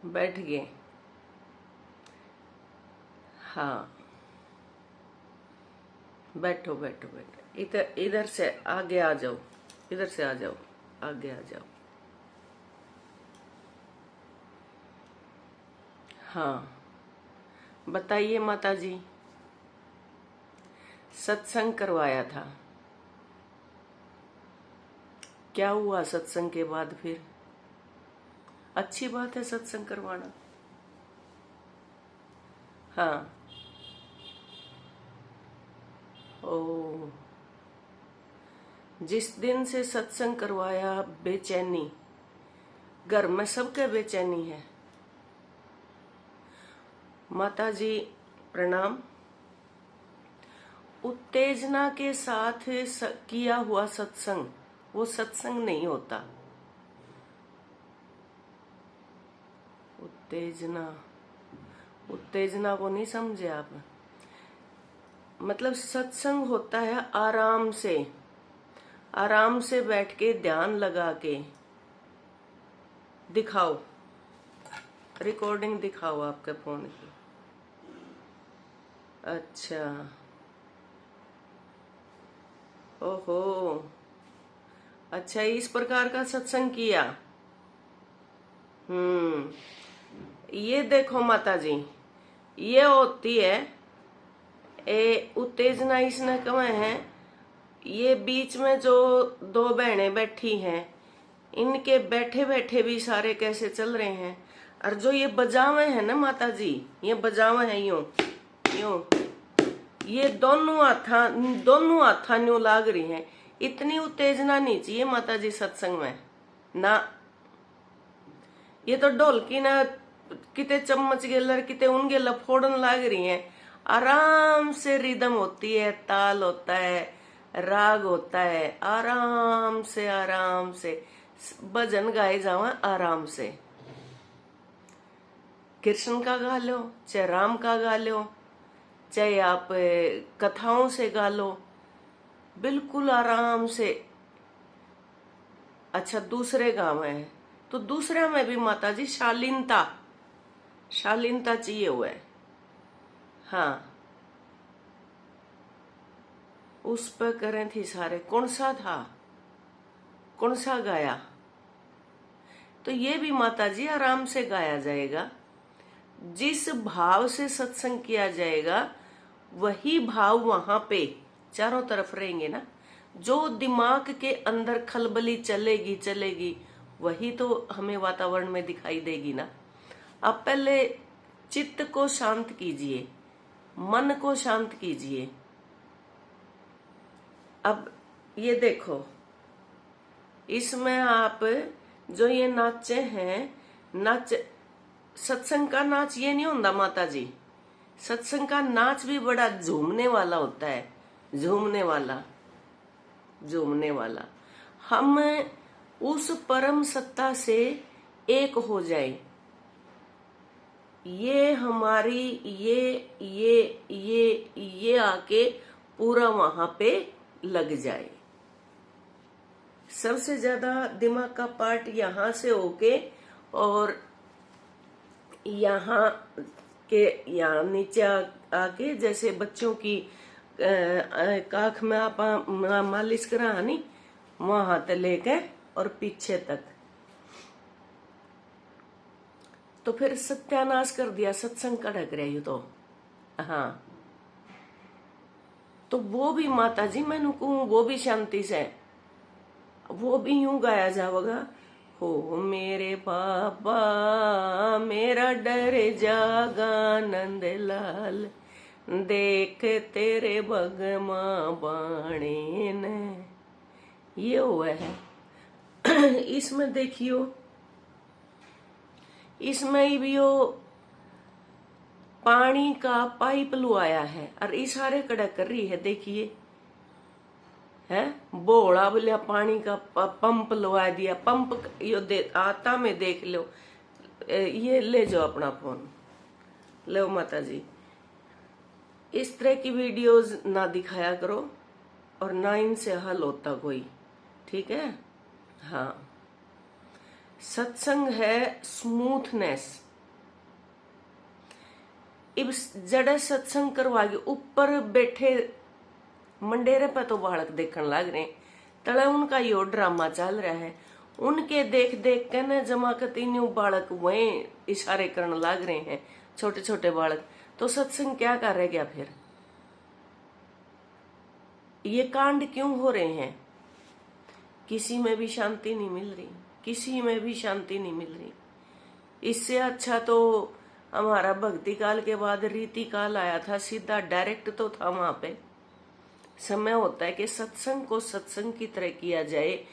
बैठ गए। हाँ, बैठो बैठो बैठो, इधर इधर से आगे आ जाओ, इधर से आ जाओ, आगे आ जाओ। हाँ, बताइए माता जी। सत्संग करवाया था, क्या हुआ सत्संग के बाद फिर? अच्छी बात है सत्संग करवाना। हाँ। ओ, जिस दिन से सत्संग करवाया बेचैनी, घर में सबके बेचैनी है। माता जी प्रणाम। उत्तेजना के साथ किया हुआ सत्संग वो सत्संग नहीं होता। उत्तेजना, उत्तेजना को नहीं समझे आप। मतलब सत्संग होता है आराम से, आराम से बैठ के ध्यान लगा के। दिखाओ, रिकॉर्डिंग दिखाओ आपके फोन की। अच्छा, ओहो, अच्छा इस प्रकार का सत्संग किया। ये देखो माता जी, ये होती है उत्तेजना। इसने कहा है ये बीच में जो दो बहनें बैठी हैं, इनके बैठे बैठे भी सारे कैसे चल रहे हैं। और जो ये बजावे है ना माता जी, ये बजावे है यूं यूं, ये दोनों हाथा न्यू लाग रही हैं। इतनी उत्तेजना नहीं चाहिए माता जी सत्संग में ना। ये तो ढोलकी ना किते चम्मच गेलर किते उनके लफोड़न लाग रही हैं। आराम से रिदम होती है, ताल होता है, राग होता है। आराम से भजन गाए जावा आराम से। कृष्ण का गा लो, चाहे राम का गा लो, चाहे आप कथाओं से गा लो, बिल्कुल आराम से। अच्छा दूसरे गाँव है तो दूसरे में भी माता जी शालीनता, शालीनता चाहिए हुआ है। हाँ, उस पर करें थी सारे। कौन सा था, कौन सा गाया? तो ये भी माता जी आराम से गाया जाएगा। जिस भाव से सत्संग किया जाएगा वही भाव वहां पे चारों तरफ रहेंगे ना। जो दिमाग के अंदर खलबली चलेगी वही तो हमें वातावरण में दिखाई देगी ना। अब पहले चित्त को शांत कीजिए, मन को शांत कीजिए। अब ये देखो, इसमें आप जो ये नाचे हैं, नाच सत्संग का नाच ये नहीं होता माता जी। सत्संग का नाच भी बड़ा झूमने वाला होता है, झूमने वाला, झूमने वाला। हम उस परम सत्ता से एक हो जाए, ये हमारी ये आके पूरा वहां पे लग जाए। सबसे ज्यादा दिमाग का पार्ट यहाँ से होके और यहाँ के यहाँ नीचे आके, जैसे बच्चों की काख में आप मालिश करा नहीं, वहां तक लेके और पीछे तक। तो फिर सत्यानाश कर दिया सत्संग का ढक रही तो। हाँ, तो वो भी माता जी मैंने कहूँ वो भी शांति से, वो भी यूं गाया जाएगा। हो मेरे बाबा मेरा डर जागा नंद लाल, देख तेरे भगमा बाणे ने। ये हुआ है। इसमें देखियो, इसमें भी वो पानी का पाइप लुआया है और इशारे कड़ा कर रही है। देखिए है बोला बोलिया पानी का पंप लगा दिया। पंप यो आता में देख लो। ये ले जाओ अपना फोन, लो माता जी। इस तरह की वीडियोस ना दिखाया करो और ना इनसे हल होता कोई, ठीक है। हाँ, सत्संग है स्मूथनेस, इस जड़े सत्संग करवागे ऊपर बैठे मंडेरे पे तो बालक देखने लग रहे, तले उनका यो ड्रामा चल रहा है। उनके देख देख के न जमाकती न्यू बालक वहीं इशारे करने लग रहे हैं, छोटे छोटे बालक। तो सत्संग क्या कर रहे क्या फिर? ये कांड क्यों हो रहे हैं? किसी में भी शांति नहीं मिल रही, किसी में भी शांति नहीं मिल रही। इससे अच्छा तो हमारा भक्ति काल के बाद रीति काल आया था, सीधा डायरेक्ट तो था। वहां पे समय होता है कि सत्संग को सत्संग की तरह किया जाए।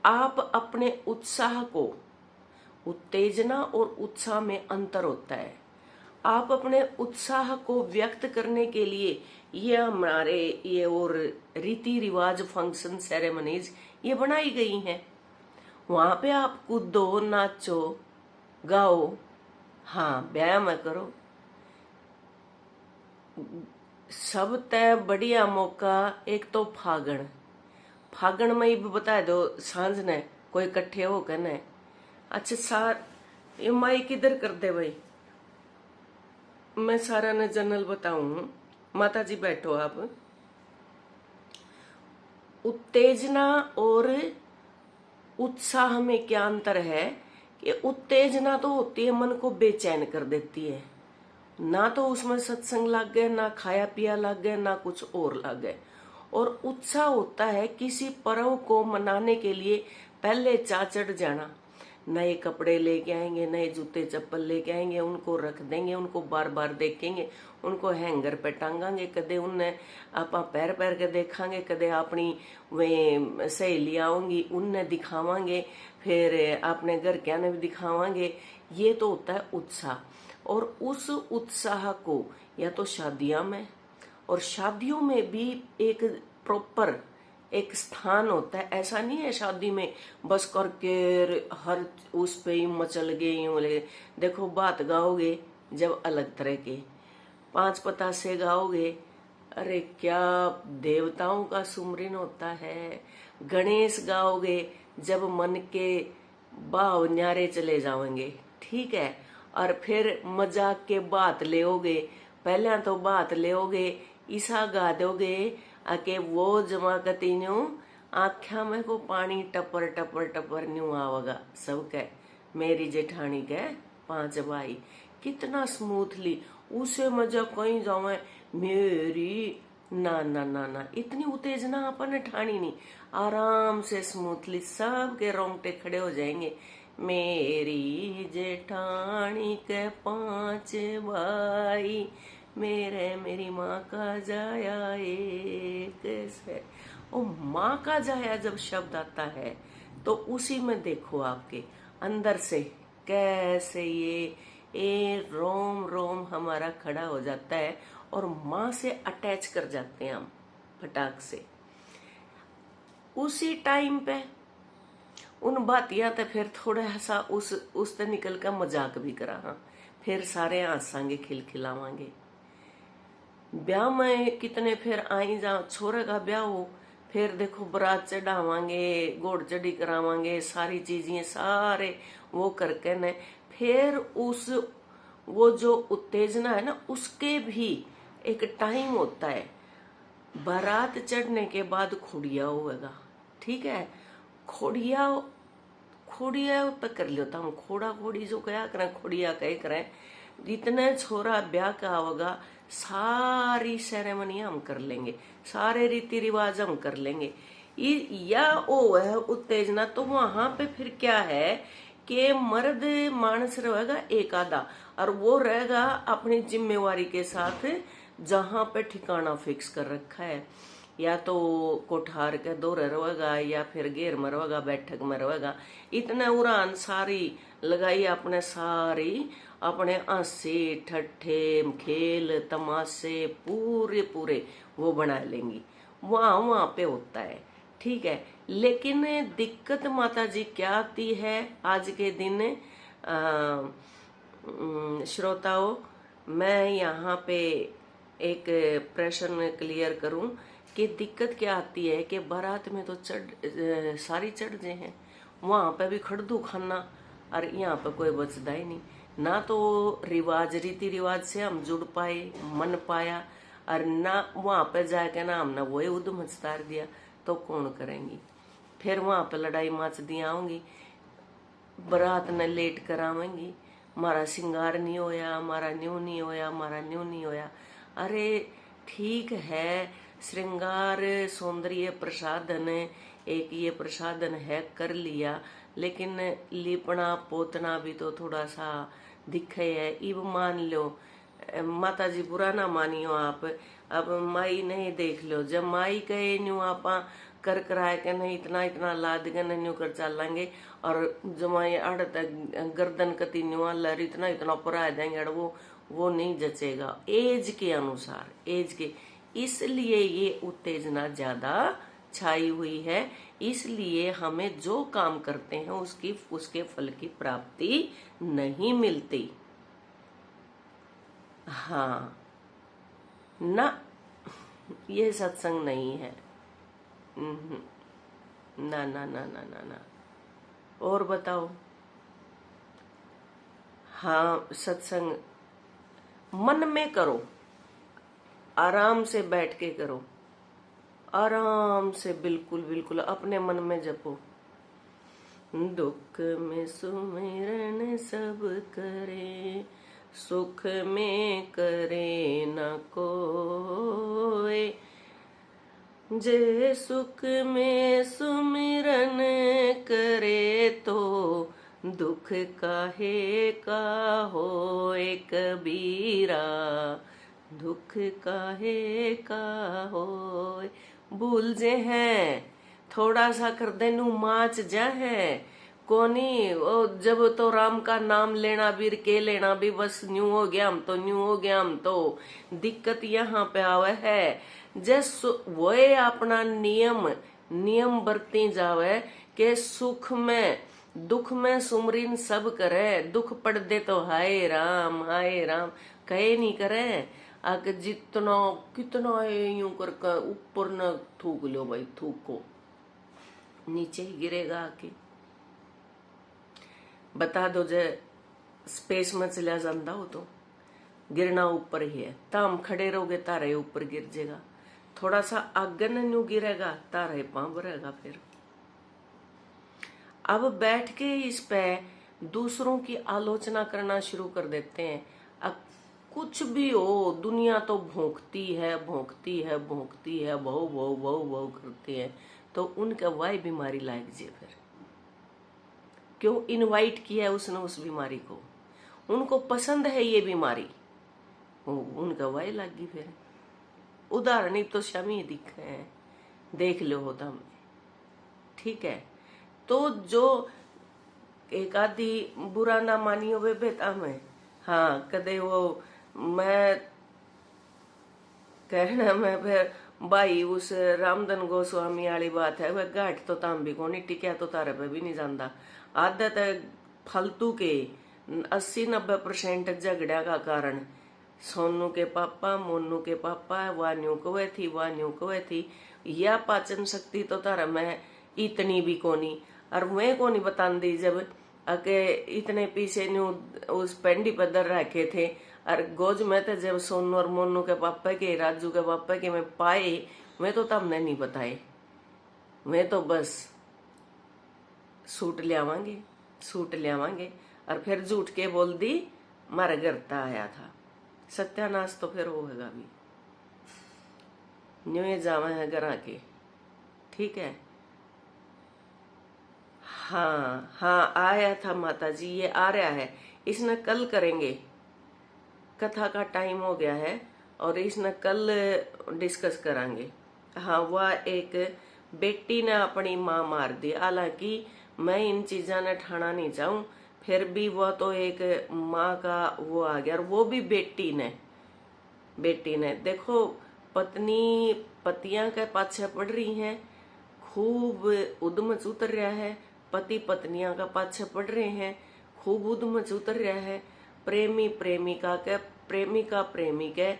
आप अपने उत्साह को, उत्तेजना और उत्साह में अंतर होता है। आप अपने उत्साह को व्यक्त करने के लिए ये हमारे ये और रीति रिवाज, फंक्शन, सेरेमनीज ये बनाई गई हैं। वहां पे आप कूदो, नाचो, गाओ, हाँ व्यायाम करो। सब तय बढ़िया मौका एक तो फागण में ही बता दो सांझ ने कोई इकट्ठे हो कर न। अच्छा सार ये माई किधर कर दे भाई, मैं सारा ने जनरल बताऊं। माता जी बैठो आप। उत्तेजना और उत्साह में क्या अंतर है कि उत्तेजना तो होती है, मन को बेचैन कर देती है, ना तो उसमें सत्संग लग गए, ना खाया पिया लग गए, ना कुछ और लग गए। और उत्साह होता है किसी पर्व को मनाने के लिए पहले चढ़ जाना, नए कपड़े लेके आएंगे, नए जूते चप्पल लेके आएंगे, उनको रख देंगे, उनको बार बार देखेंगे, उनको हैंगर पे टांगांगे, कदे उन्हें आप पैर पैर के देखांगे, कदे अपनी वे सहेलियां आऊंगी उनने दिखावांगे, फिर अपने घर क्या ने भी दिखावांगे। ये तो होता है उत्साह। और उस उत्साह को या तो शादियां में, और शादियों में भी एक प्रॉपर एक स्थान होता है। ऐसा नहीं है शादी में बस करके हर उस पे ही मचल गए। देखो बात गाओगे जब अलग तरह के 5 पतासे गाओगे, अरे क्या देवताओं का सुमरन होता है। गणेश गाओगे जब मन के भाव न्यारे चले जाओगे, ठीक है। और फिर मजाक के बात लेओगे, पहले तो बात लेओगे, ईसा गा दोगे आके वो जमा कती न्यू आख्या में को पानी टपर टपर टपर न्यू आवेगा। सब कह मेरी जेठानी के 5 भाई, कितना स्मूथली उसे मजा कहीं जावे मेरी, ना ना ना ना, इतनी उत्तेजना अपन ठानी नहीं। आराम से स्मूथली सब के रोंगटे खड़े हो जाएंगे। मेरी जेठानी के 5 भाई, मेरी माँ का जाया एक से। ओ माँ का जाया जब शब्द आता है तो उसी में देखो आपके अंदर से कैसे ये रोम रोम हमारा खड़ा हो जाता है और माँ से अटैच कर जाते हैं हम फटाक से। उसी टाइम पे उन बातियां तो फिर थोड़ा सा उस ते निकल कर मजाक भी करा, हाँ फिर सारे हंसांगे, खिलखिलावांगे। ब्याह में कितने फिर आई जा छोरे का ब्याह हो, फिर देखो बारात चढ़ावांगे, घोड़ चढ़ी करावांगे, सारी चीजें सारे वो करके न फिर उस वो जो उत्तेजना है ना उसके भी एक टाइम होता है। बारात चढ़ने के बाद खुड़िया होगा, ठीक है। खोड़िया पे कर लेता हूँ, खोड़ा खोड़ी जो क्या करें, खोड़िया कह करें। जितने छोरा ब्याह का होगा सारी सेरेमनी हम कर लेंगे, सारे रीति रिवाज हम कर लेंगे। या वो है उत्तेजना। तो वहां पे फिर क्या है कि मर्द मानस रहेगा एक आधा, और वो रहेगा अपनी जिम्मेवारी के साथ जहां पे ठिकाना फिक्स कर रखा है, या तो कोठार के दौरे रहेगा या फिर घेर में रहेगा, बैठक में रहेगा। इतने उड़ान सारी लगाई अपने, सारी अपने हंसी ठट्ठे खेल तमाशे पूरे पूरे वो बना लेंगी, वहां पे होता है, ठीक है। लेकिन दिक्कत माता जी क्या आती है आज के दिन, श्रोताओं मैं यहाँ पे एक प्रश्न क्लियर करूं कि दिक्कत क्या आती है कि बारात में तो सारी चढ़ जे हैं, वहां पे भी खड़दू खाना, और यहाँ पे कोई बचदा ही नहीं। ना तो रिवाज रीति रिवाज से हम जुड़ पाए, मन पाया, और ना वहां पे जाके ना हमने वही उद्यम हस्तार दिया तो कौन करेंगी। फिर वहां पे लड़ाई माच दिया होंगी, बारात ने लेट करावेंगी, हमारा श्रृंगार नहीं होया, हमारा न्यू नहीं होया, हमारा न्यू नहीं होया। अरे ठीक है, श्रृंगार सौंदर्य प्रसाधन एक ये प्रसाधन है, कर लिया, लेकिन लिपना पोतना भी तो थोड़ा सा दिखे है। इब मान लो माता जी बुरा ना मानियो आप, अब माई नहीं देख लो, जब माई कहे न्यू आपा कर कराए के नहीं इतना इतना ला देंगे न्यू कर चलेंगे, और जमाई अड़ गर्दन कती न्यू लर इतना इतना परा देंगे, वो नहीं जचेगा एज के अनुसार, एज के। इसलिए ये उत्तेजना ज्यादा छाई हुई है, इसलिए हमें जो काम करते हैं उसके फल की प्राप्ति नहीं मिलती। हाँ ना, ये सत्संग नहीं है। ना ना ना ना ना ना। और बताओ। हाँ, सत्संग मन में करो, आराम से बैठ के करो, आराम से, बिल्कुल बिल्कुल अपने मन में जपो। दुख में सुमिरन सब करे, सुख में करे न कोय, जे सुख में सुमिरन करे तो दुख काहे का होए कबीरा, दुख काहे का होए। भूल जे हैं थोड़ा सा कर देनु माच जा है कोनी, ओ जब तो राम का नाम लेना बीर के लेना भी बस न्यू हो गया हम तो, न्यू हो गया हम तो। दिक्कत यहाँ पे आवे है, जैस वो अपना नियम बरती जावे के सुख में दुख में सुमरिन सब करे, दुख पड़ दे तो हाय राम कहे नहीं करे। आके जितना कितना यूं करके ऊपर न थूक लो भाई, थूक को नीचे ही गिरेगा आके। बता दो जे स्पेस में चला जाता हो तो गिरना ऊपर ही है, ताम खड़े रहोगे तारे ऊपर गिर जाएगा, थोड़ा सा आगे न्यू गिरेगा तारे पांव रहेगा। फिर अब बैठ के इस पे दूसरों की आलोचना करना शुरू कर देते हैं। अब कुछ भी हो, दुनिया तो भौंकती है भौंकती है भौंकती है, बहु बहु बहु बहु करती है, तो उनका वाई बीमारी लाग जाए। फिर क्यों इनवाइट किया है उसने उस बीमारी को, उनको पसंद है ये बीमारी, उनका वाई लागी। फिर उदाहरण तो शमी दिखे हैं, देख लो होता में, ठीक है। तो जो एक आदि बुरा ना मानियो वे बेता में, हाँ कदे वो मैं कहना मैं फिर भाई उस रामधन गोस्वामी वाली बात है, वह गाठ तो ताम भी कोनी टिकया तो तारे पे भी नहीं जानता। आदत है फालतू के 80-90% झगड़ा का कारण सोनू के पापा मोनू के पापा, वाह न्यू कवे थी वाह न्यू कवे थी, या पाचन शक्ति तो तारा मैं इतनी भी कोनी, और मैं कोनी बतान दी जब अके इतने पीछे न्यू उस पेंडी पर दर रखे थे, और गोज में तो जब सोनू और मोनू के पापा के राजू के पापा के मैं पाए, मैं तो तब नहीं बताए, मैं तो बस सूट लियावांगे और फिर झूठ के बोल दी मारा गर्ता आया था। सत्यानाश तो फिर होगा भी, न्यू जावे है घर के, ठीक है। हाँ आया था माता जी, ये आ रहा है, इसने कल करेंगे, कथा का टाइम हो गया है और इसने कल डिस्कस करेंगे। हाँ, वह एक बेटी ने अपनी माँ मार दी, हालांकि मैं इन चीजा ने ठाना नहीं चाहूं, फिर भी वह तो एक माँ का वो आ गया, और वो भी बेटी ने देखो, पत्नी पतियां के पाछे पड़ रही हैं, खूब उद्मच उतर रहा है, पति पत्नियां का पाछे पड़ रहे हैं, खूब उद्मच उतर रहा है, प्रेमी प्रेमिका के,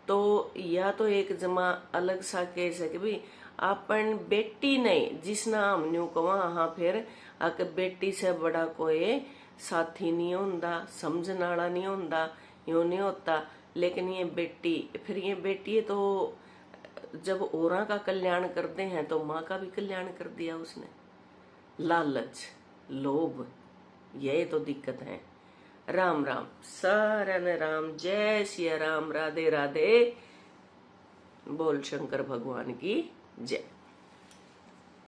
तो या तो एक जमा अलग सा केस है कि भाई अपन बेटी नहीं जिसना हम न्यू कवा, हाँ फिर आके बेटी से बड़ा कोई साथी नहीं होता, समझने वाला नहीं होता, यूं नहीं होता। लेकिन ये बेटी, फिर ये बेटी तो जब औरों का कल्याण करते हैं तो माँ का भी कल्याण कर दिया उसने। लालच, लोभ, यही तो दिक्कत है। राम राम, सारा ने राम, जय सिया राम, राधे राधे, बोल शंकर भगवान की जय।